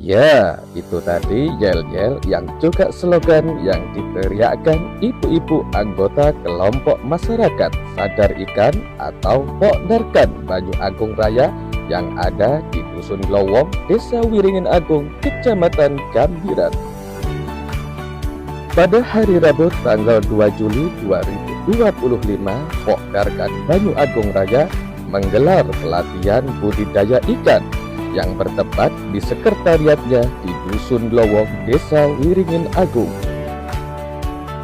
Ya, itu tadi yel-yel yang juga slogan yang diteriakkan ibu-ibu anggota kelompok masyarakat Sadar Ikan atau Pokdarkan Banyu Agung Raya yang ada di Dusun Glowong, Desa Wiringin Agung, Kecamatan Gambiran. Pada hari Rabu tanggal 2 Juli 2025, Pokdarkan Banyu Agung Raya menggelar pelatihan budidaya ikan yang bertempat di sekretariatnya di Dusun Glowong, Desa Wiringin Agung.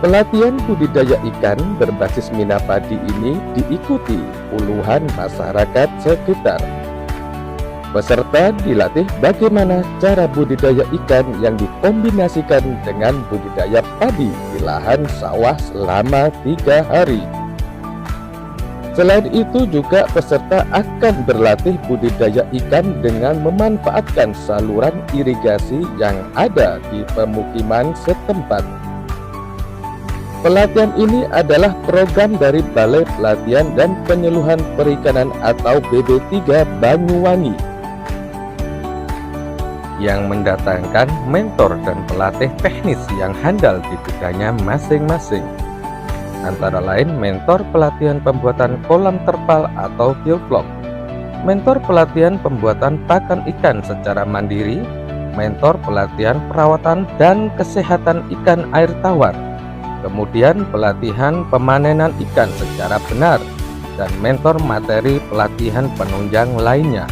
Pelatihan budidaya ikan berbasis Minapadi ini diikuti puluhan masyarakat sekitar. Peserta dilatih bagaimana cara budidaya ikan yang dikombinasikan dengan budidaya padi di lahan sawah selama 3 hari. Selain itu juga peserta akan berlatih budidaya ikan dengan memanfaatkan saluran irigasi yang ada di pemukiman setempat. Pelatihan ini adalah program dari Balai Pelatihan dan Penyuluhan Perikanan atau BB3 Banyuwangi yang mendatangkan mentor dan pelatih teknis yang handal di bidangnya masing-masing. Antara lain mentor pelatihan pembuatan kolam terpal atau bioflok, mentor pelatihan pembuatan pakan ikan secara mandiri, mentor pelatihan perawatan dan kesehatan ikan air tawar, kemudian pelatihan pemanenan ikan secara benar, dan mentor materi pelatihan penunjang lainnya.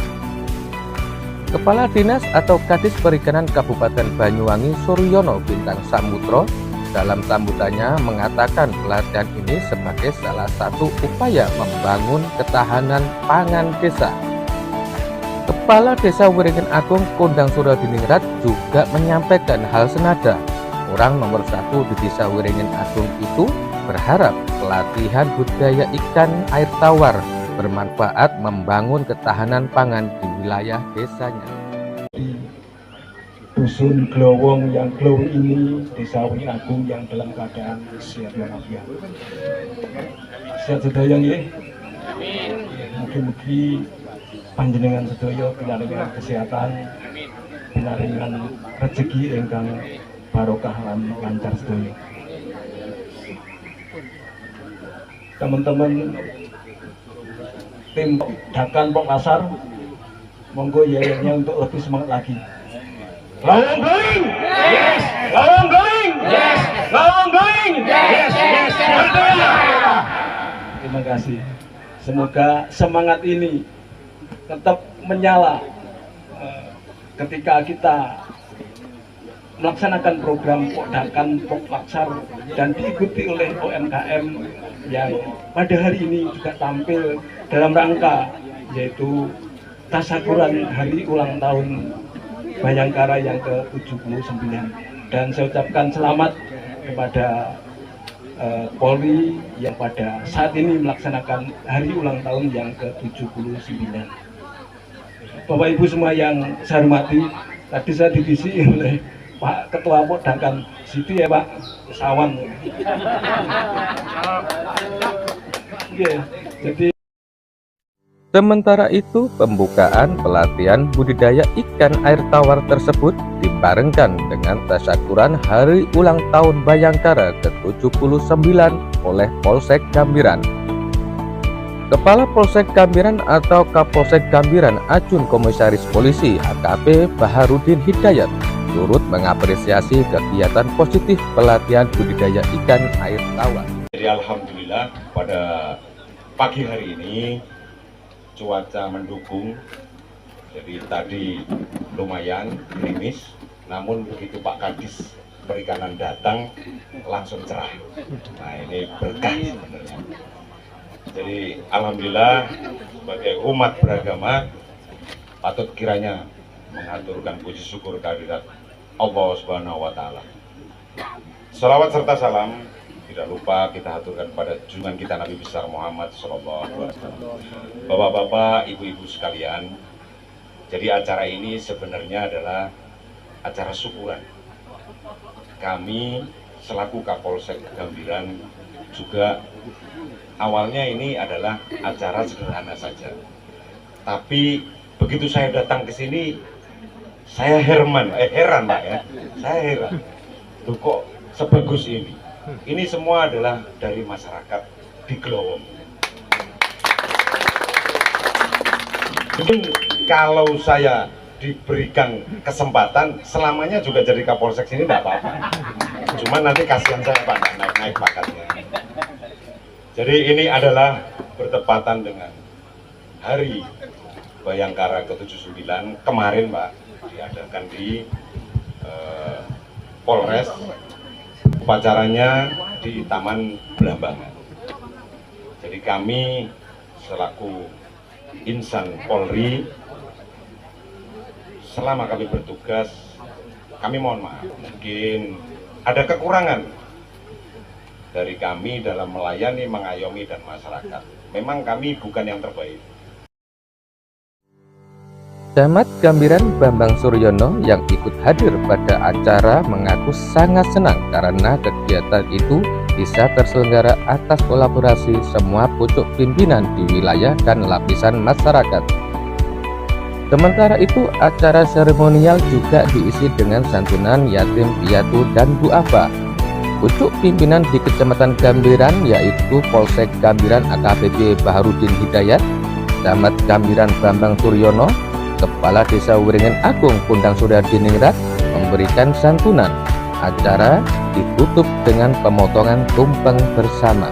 Kepala Dinas atau Kadis Perikanan Kabupaten Banyuwangi Suryono Bintang Samutro dalam sambutannya mengatakan pelatihan ini sebagai salah satu upaya membangun ketahanan pangan desa. Kepala Desa Wiringin Agung Kondang Suradiningrat juga menyampaikan hal senada. Orang nomor 1 di Desa Wiringin Agung itu berharap pelatihan budidaya ikan air tawar bermanfaat membangun ketahanan pangan di wilayah desanya. Di Dusun Glowong yang glow ini, Desa Wiringin Agung yang dalam keadaan sehat walafiat. Sehat sedaya nggih. Mugi-mugi panjenengan sedaya pinaringan kesehatan, pinaringan rezeki ingkang barokah lan lancar sedaya. Teman-teman tim Dakan Poklasar, monggo yel-yelnya untuk lebih semangat lagi. Glowong going! Yes! Glowong going! Yes! Glowong going! Yes! Yes! Terima kasih. Semoga semangat ini tetap menyala ketika kita melaksanakan program Pokdakan Poklaksar dan diikuti oleh UMKM yang pada hari ini juga tampil dalam rangka yaitu tasyakuran hari ulang tahun Bayangkara yang ke-79. Dan saya ucapkan selamat kepada Polri yang pada saat ini melaksanakan hari ulang tahun yang ke-79. Bapak Ibu semua yang saya hormati, tadi saya divisi oleh Pak Ketua Pokdakan situ ya Pak Sawan. Yeah, jadi Sementara itu, pembukaan pelatihan budidaya ikan air tawar tersebut dibarengkan dengan tasyakuran Hari Ulang Tahun Bayangkara ke-79 oleh Polsek Gambiran. Kepala Polsek Gambiran atau Kapolsek Gambiran Ajun Komisaris Polisi AKP Baharudin Hidayat turut mengapresiasi kegiatan positif pelatihan budidaya ikan air tawar. Jadi alhamdulillah pada pagi hari ini cuaca mendukung, jadi tadi lumayan gerimis, namun begitu Pak Kadis Perikanan datang langsung cerah. Nah ini berkah sebenarnya. Jadi alhamdulillah sebagai umat beragama patut kiranya mengaturkan puji syukur kehadirat Allah Subhanahu wa Ta'ala. Salawat serta salam tidak lupa kita aturkan pada junjungan kita Nabi besar Muhammad SAW. Bapak-bapak, ibu-ibu sekalian, jadi acara ini sebenarnya adalah acara syukuran. Kami selaku Kapolsek Gambiran juga awalnya ini adalah acara sederhana saja. Tapi begitu saya datang ke sini, Saya heran Pak ya. Saya heran. Loh kok sebagus ini? Ini semua adalah dari masyarakat di Glowong. Mungkin kalau saya diberikan kesempatan selamanya juga jadi Kapolsek sini tidak apa-apa. Cuman nanti kasihan saya Pak naik pangkatnya. Jadi ini adalah bertepatan dengan Hari Bayangkara ke-79 kemarin Pak, diadakan di Polres, upacaranya di Taman Belambangan. Jadi kami selaku insan Polri, selama kami bertugas, kami mohon maaf, mungkin ada kekurangan dari kami dalam melayani, mengayomi dan masyarakat. Memang kami bukan yang terbaik. Camat Gambiran Bambang Suryono yang ikut hadir pada acara mengaku sangat senang karena kegiatan itu bisa terselenggara atas kolaborasi semua pucuk pimpinan di wilayah dan lapisan masyarakat. Sementara itu, acara seremonial juga diisi dengan santunan yatim piatu dan duafa. Pucuk pimpinan di Kecamatan Gambiran yaitu Polsek Gambiran AKBP Baharudin Hidayat, Camat Gambiran Bambang Suryono, Kepala Desa Wiringen Agung Pundang Suryadiningrat memberikan santunan. Acara ditutup dengan pemotongan tumpeng bersama.